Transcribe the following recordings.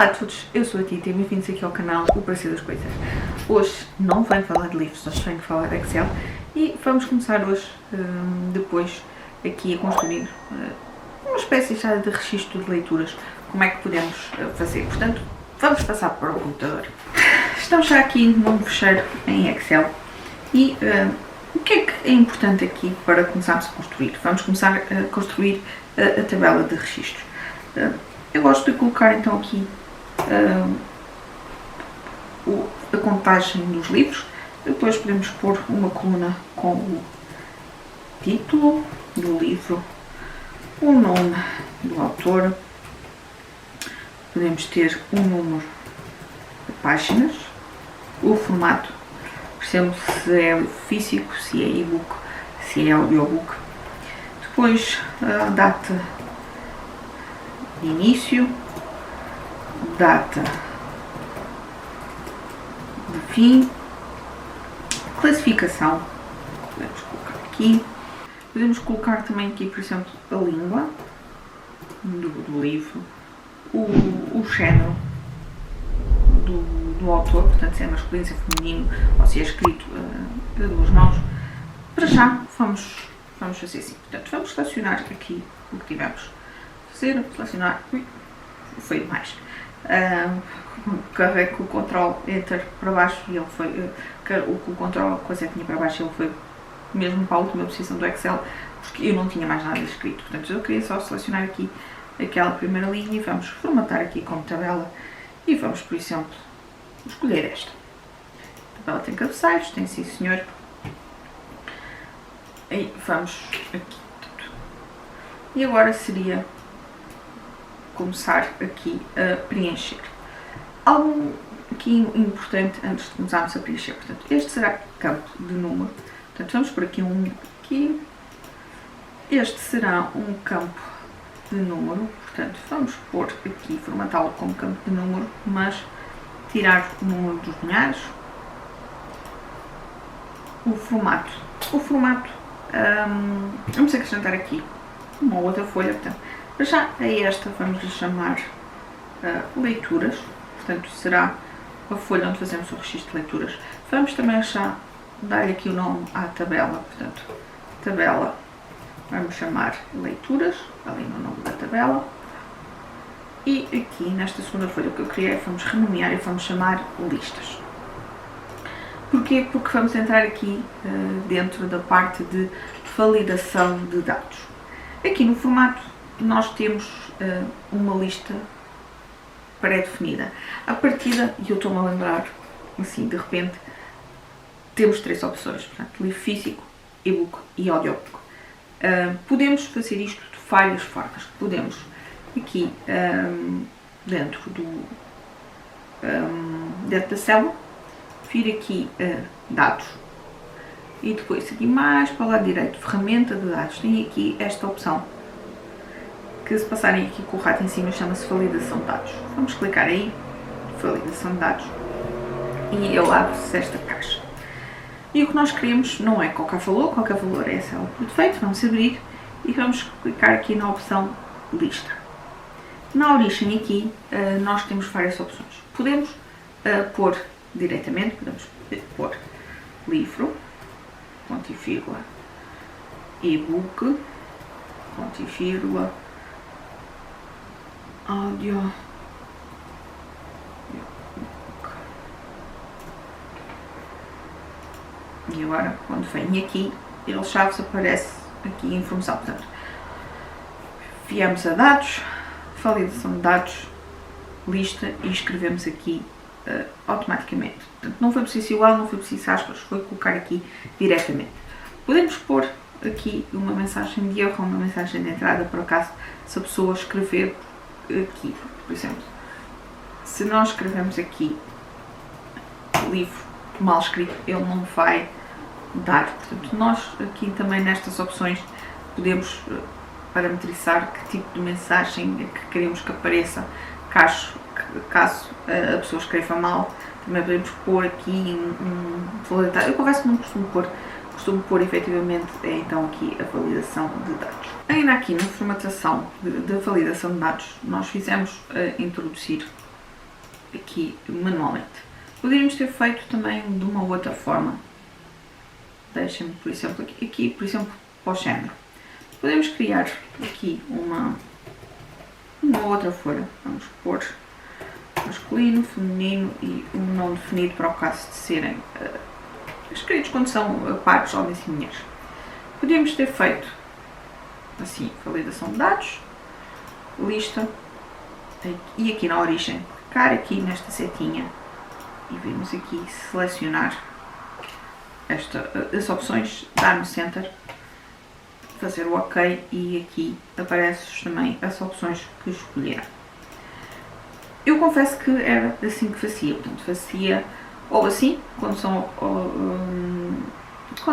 Olá a todos, eu sou a Tita e bem-vindos aqui ao canal O Prazer das Coisas. Hoje não venho falar de livros, hoje venho falar de Excel e vamos começar hoje, depois, aqui a construir uma espécie já de registro de leituras, como é que podemos fazer. Portanto, vamos passar para o computador. Estamos já aqui num fecheiro em Excel e o que é importante aqui para começarmos a construir? Vamos começar a construir a tabela de registros. Eu gosto de colocar então aqui a contagem dos livros. Depois podemos pôr uma coluna com o título do livro, o nome do autor, podemos ter um número de páginas, o formato, por exemplo, se é físico, se é e-book, se é audiobook. Depois a data de início, data de fim, classificação, podemos colocar aqui. Podemos colocar também aqui, por exemplo, a língua do livro, o género do autor, portanto se é masculino, se é feminino ou se é escrito a duas mãos. Para já vamos fazer assim. Portanto, vamos selecionar aqui o que tivemos. Selecionar, foi demais. Carrego o Ctrl Enter para baixo e ele foi, o Ctrl com a setinha para baixo, ele foi mesmo para a última posição do Excel, porque eu não tinha mais nada escrito. Portanto, eu queria só selecionar aqui aquela primeira linha e vamos formatar aqui como tabela e vamos, por exemplo, escolher esta. A tabela tem cabeçalhos, tem sim senhor. E vamos aqui. E agora seria começar aqui a preencher. Algo aqui importante antes de começarmos a preencher. Portanto, este será campo de número. Portanto, vamos por aqui um aqui. Este será um campo de número. Portanto, vamos pôr aqui, formatá-lo como campo de número, mas tirar o número dos milhares. O formato. Vamos acrescentar aqui uma outra folha. Portanto, já a esta vamos lhe chamar leituras. Portanto, será a folha onde fazemos o registro de leituras. Vamos também já dar aqui o nome à tabela. Portanto, tabela, vamos chamar leituras, ali no nome da tabela. E aqui nesta segunda folha que eu criei, vamos renomear e vamos chamar listas. Porquê? Porque vamos entrar aqui dentro da parte de validação de dados. Aqui no formato nós temos uma lista pré-definida. À partida, e eu estou-me a lembrar, assim, de repente, temos três opções, portanto, livro físico, e-book e audiobook. Podemos fazer isto de várias formas. Podemos, aqui, dentro da célula, vir aqui dados, e depois aqui mais para o lado direito, ferramenta de dados, tem aqui esta opção, que se passarem aqui com o rato em cima chama-se validação de dados. Vamos clicar aí, validação de dados, e ele abre-se esta caixa. E o que nós queremos não é qualquer valor é a célula por defeito. Vamos abrir e vamos clicar aqui na opção lista. Na origem aqui nós temos várias opções. Podemos pôr diretamente, podemos pôr livro, ponto e vírgula, e-book, ponto e vírgula, áudio, e agora quando vem aqui, ele já vos aparece aqui a informação. Portanto, viemos a dados, validação de dados, lista, e escrevemos aqui automaticamente. Portanto, não foi preciso igual, não foi preciso aspas, foi colocar aqui diretamente. Podemos pôr aqui uma mensagem de erro ou uma mensagem de entrada, por acaso, se a pessoa escrever aqui, por exemplo, se nós escrevemos aqui livro mal escrito, ele não vai dar. Portanto, nós aqui também nestas opções podemos parametrizar que tipo de mensagem é que queremos que apareça, caso a pessoa escreva mal. Também podemos pôr aqui eu confesso que não costumo pôr efetivamente então aqui a validação de dados. Ainda aqui na formatação da validação de dados, nós fizemos introduzir aqui manualmente. Poderíamos ter feito também de uma outra forma. Deixem-me, por exemplo, aqui, por exemplo, para o género. Podemos criar aqui uma outra folha. Vamos pôr masculino, feminino e um nome definido para o caso de serem escritos quando são pares, homens e mulheres. Podíamos ter feito assim, validação de dados, lista, e aqui na origem, clicar aqui nesta setinha e vemos aqui selecionar as opções, dar no Center, fazer o OK e aqui aparecem também as opções que escolher. Eu confesso que era assim que fazia, portanto fazia ou assim, quando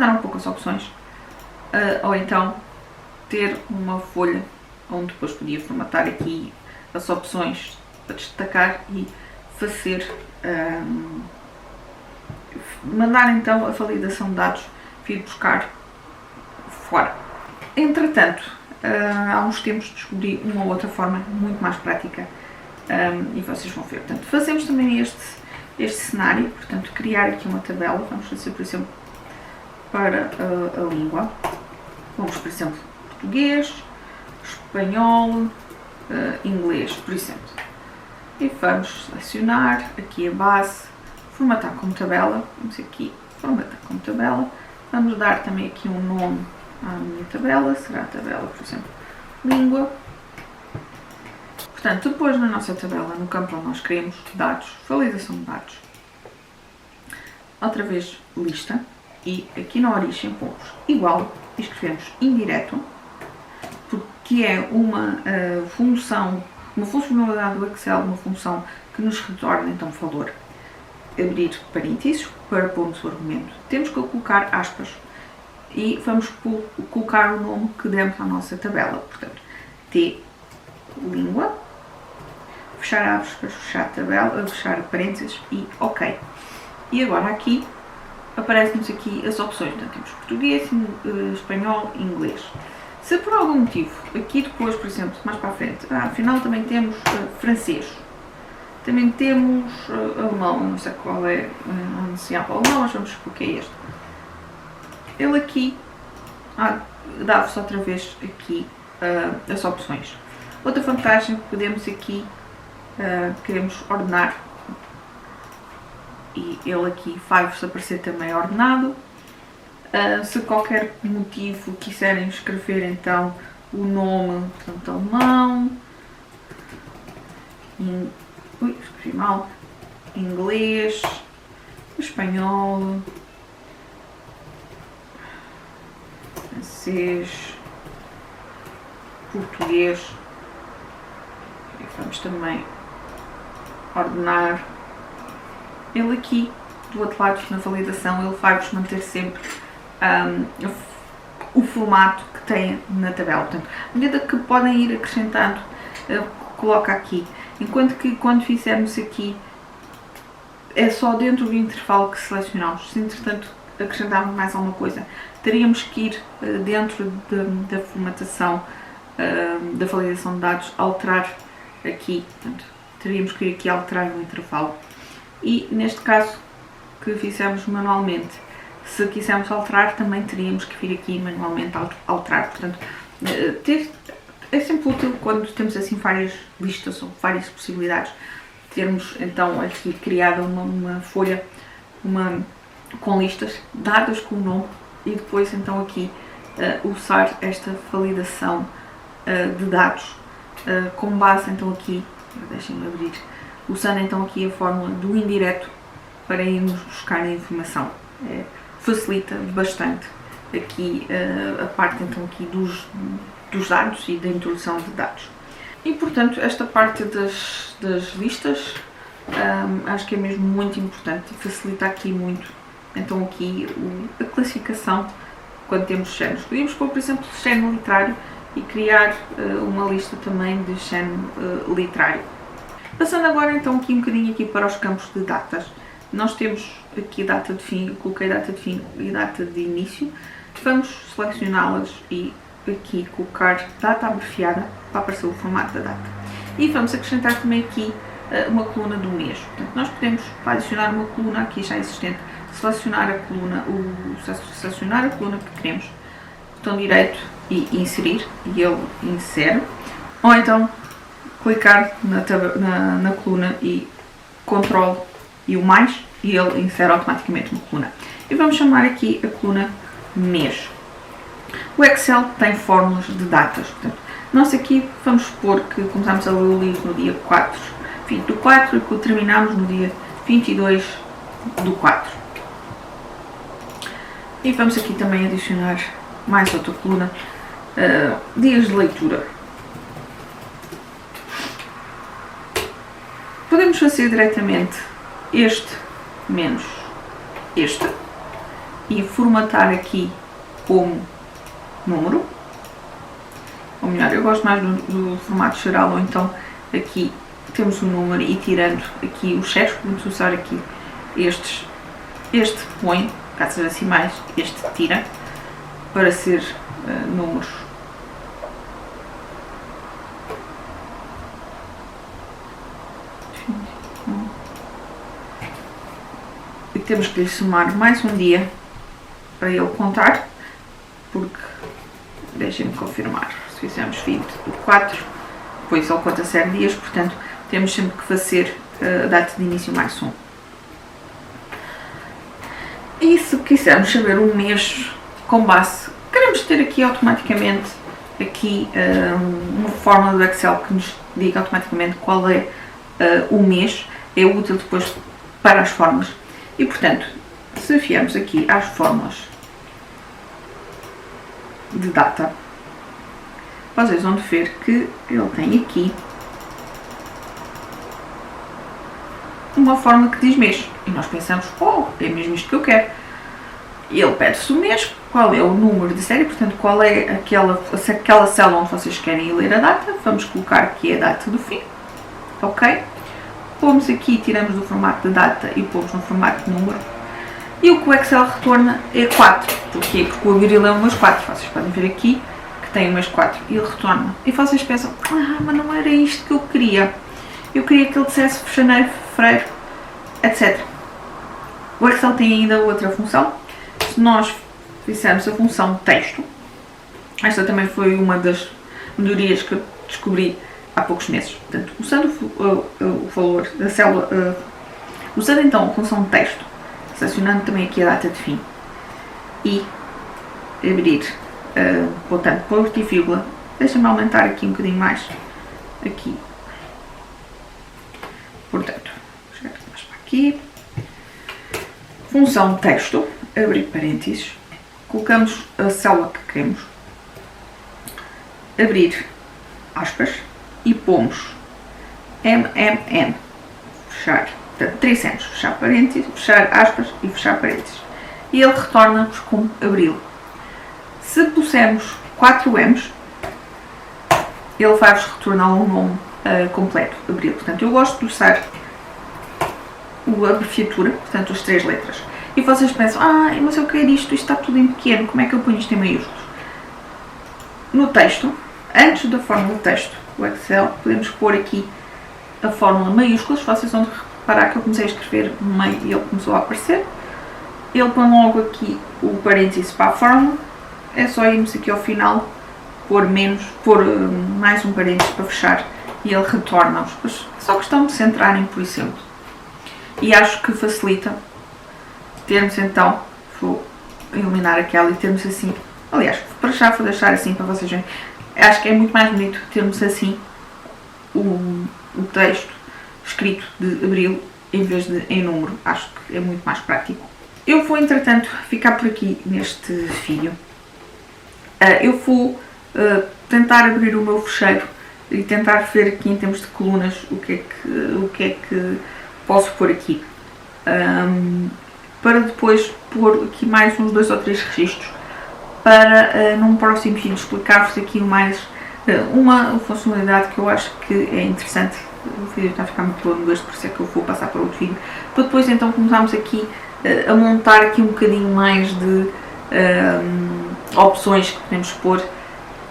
eram poucas opções, ou então ter uma folha onde depois podia formatar aqui as opções para destacar e fazer, mandar então a validação de dados vir buscar fora. Entretanto, há uns tempos descobri uma outra forma muito mais prática e vocês vão ver. Portanto, fazemos também este cenário, portanto, criar aqui uma tabela. Vamos fazer, por exemplo, para a língua. Vamos, por exemplo, português, espanhol, inglês, por exemplo. E vamos selecionar aqui a base, formatar como tabela. Vamos aqui, formatar como tabela. Vamos dar também aqui um nome à minha tabela. Será a tabela, por exemplo, língua. Portanto, depois na nossa tabela, no campo onde nós queremos dados, validação de dados, outra vez lista, e aqui na origem pomos igual e escrevemos indireto, porque é uma função, uma funcionalidade do Excel, uma função que nos retorna então valor. Abrir parênteses para pormos o argumento. Temos que colocar aspas e vamos colocar o nome que demos à nossa tabela. Portanto, T, língua, fechar aspas, fechar a tabela, fechar parênteses e OK. E agora aqui aparecem-nos aqui as opções. Portanto, temos português, espanhol e inglês. Se por algum motivo, aqui depois, por exemplo, mais para a frente, afinal também temos francês, também temos alemão, não sei qual é onde se abre o alemão, mas vamos supor que é este. Ele aqui dá-vos outra vez aqui as opções. Outra vantagem que podemos aqui, queremos ordenar, e ele aqui vai-vos aparecer também ordenado. Se qualquer motivo quiserem escrever então o nome, portanto, alemão, escrevi mal, inglês, espanhol, francês, português, e vamos também ordenar. Ele aqui do outro lado na validação, ele vai-vos manter sempre o formato que tem na tabela. Portanto, à medida que podem ir acrescentando, coloca aqui. Enquanto que quando fizermos aqui, é só dentro do intervalo que selecionamos. Se entretanto acrescentarmos mais alguma coisa, teríamos que ir dentro da formatação da validação de dados, alterar aqui. Portanto, teríamos que ir aqui alterar no intervalo. E neste caso que fizemos manualmente, se quisermos alterar, também teríamos que vir aqui manualmente alterar. Portanto, é sempre útil quando temos assim várias listas ou várias possibilidades, termos então aqui criada uma folha com listas dadas com o nome e depois então aqui usar esta validação de dados com base então aqui, deixem-me abrir, usando então aqui a fórmula do indireto para irmos buscar a informação. Facilita bastante aqui a parte então aqui dos dados e da introdução de dados. E portanto esta parte das listas acho que é mesmo muito importante e facilita aqui muito então aqui a classificação quando temos géneros. Podíamos pôr, por exemplo, género literário e criar uma lista também de género literário. Passando agora então aqui um bocadinho aqui para os campos de datas. Nós temos aqui data de fim, eu coloquei data de fim e data de início. Vamos selecioná-las e aqui colocar data abreviada para aparecer o formato da data. E vamos acrescentar também aqui uma coluna do mês. Portanto, nós podemos, para adicionar uma coluna aqui já existente, selecionar a coluna que queremos, botão direito e inserir, e ele insere, ou então clicar na coluna e Ctrl e o mais, e ele insere automaticamente uma coluna. E vamos chamar aqui a coluna mês. O Excel tem fórmulas de datas, portanto, nós aqui vamos supor que começamos a ler o livro no dia 4, 20 do 4 e que o terminamos no dia 22 do 4. E vamos aqui também adicionar mais outra coluna, dias de leitura. Podemos fazer diretamente este menos este e formatar aqui como número, ou melhor, eu gosto mais do formato geral, ou então aqui temos o número e tirando aqui os chefes, podemos usar aqui este põe, caso seja assim mais, este tira, para ser números. E temos que lhe somar mais um dia para ele contar, porque, deixem-me confirmar, se fizermos 20 do 4, depois ele conta 7 dias, portanto temos sempre que fazer a data de início mais um. E se quisermos saber um mês com base, queremos ter aqui automaticamente uma fórmula do Excel que nos diga automaticamente qual é o mês, é útil depois para as fórmulas. E portanto, se viermos aqui às fórmulas de data, vocês vão ver que ele tem aqui uma fórmula que diz mês. E nós pensamos, é mesmo isto que eu quero. E ele pede-se o mês, qual é o número de série, portanto, qual é aquela célula onde vocês querem ler a data. Vamos colocar aqui a data do fim, ok? Pomos aqui, tiramos do formato de data e pomos no formato de número. E o que o Excel retorna é 4. Porquê? Porque o abril é um mês 4. Vocês podem ver aqui que tem um mês 4 e ele retorna. E vocês pensam, mas não era isto que eu queria. Eu queria que ele dissesse janeiro, fevereiro, etc. O Excel tem ainda outra função. Se nós fizermos a função texto, esta também foi uma das melhorias que eu descobri há poucos meses. Portanto, usando o valor da célula, usando então a função texto, selecionando também aqui a data de fim e abrir, botando ponto e vírgula, deixa-me aumentar aqui um bocadinho mais, aqui, portanto, vou chegar mais para aqui, função texto, abrir parênteses, colocamos a célula que queremos, abrir aspas e pomos MMN, fechar, portanto, 3 centros, fechar parênteses, fechar aspas e fechar parênteses. E ele retorna-nos como abril. Se pusermos 4 M's, ele vai-vos retornar um nome completo, abril. Portanto, eu gosto de usar a abreviatura, portanto, as 3 letras. E vocês pensam, mas eu quero isto está tudo em pequeno, como é que eu ponho isto em maiúsculos? No texto, antes da fórmula de texto, o Excel, podemos pôr aqui a fórmula maiúsculas. Vocês vão reparar que eu comecei a escrever meio e ele começou a aparecer. Ele põe logo aqui o parênteses para a fórmula. É só irmos aqui ao final, pôr mais um parênteses para fechar e ele retorna-os. Mas é só questão de centrarem, por exemplo. E acho que facilita termos então, vou eliminar aquela e termos assim, aliás, para já vou deixar assim para vocês verem. Acho que é muito mais bonito termos assim o texto escrito de abril em vez de em número. Acho que é muito mais prático. Eu vou, entretanto, ficar por aqui neste vídeo. Eu vou tentar abrir o meu fecheiro e tentar ver aqui em termos de colunas o que é que posso pôr aqui. Para depois pôr aqui mais uns 2 ou 3 registros para num próximo vídeo explicar-vos aqui mais uma funcionalidade que eu acho que é interessante. O vídeo está a ficar muito longo hoje, por isso é que eu vou passar para outro vídeo, para depois então começarmos aqui a montar aqui um bocadinho mais de opções que podemos pôr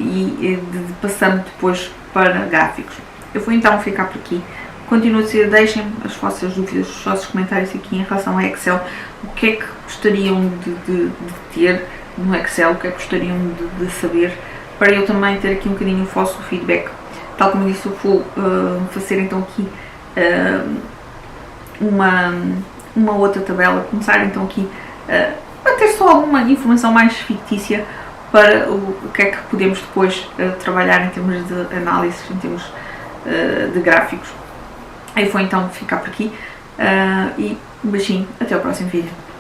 e passando depois para gráficos. Eu vou então ficar por aqui. continuo a dizer, deixem as vossas dúvidas, os vossos comentários aqui em relação ao Excel, o que é que gostariam de ter no Excel, o que é que gostariam de saber, para eu também ter aqui um bocadinho o vosso feedback. Tal como eu disse, eu vou fazer então aqui uma outra tabela, começar então aqui a ter só alguma informação mais fictícia para o que é que podemos depois trabalhar em termos de análise, em termos de gráficos. Aí vou então ficar por aqui e um beijinho, até o próximo vídeo.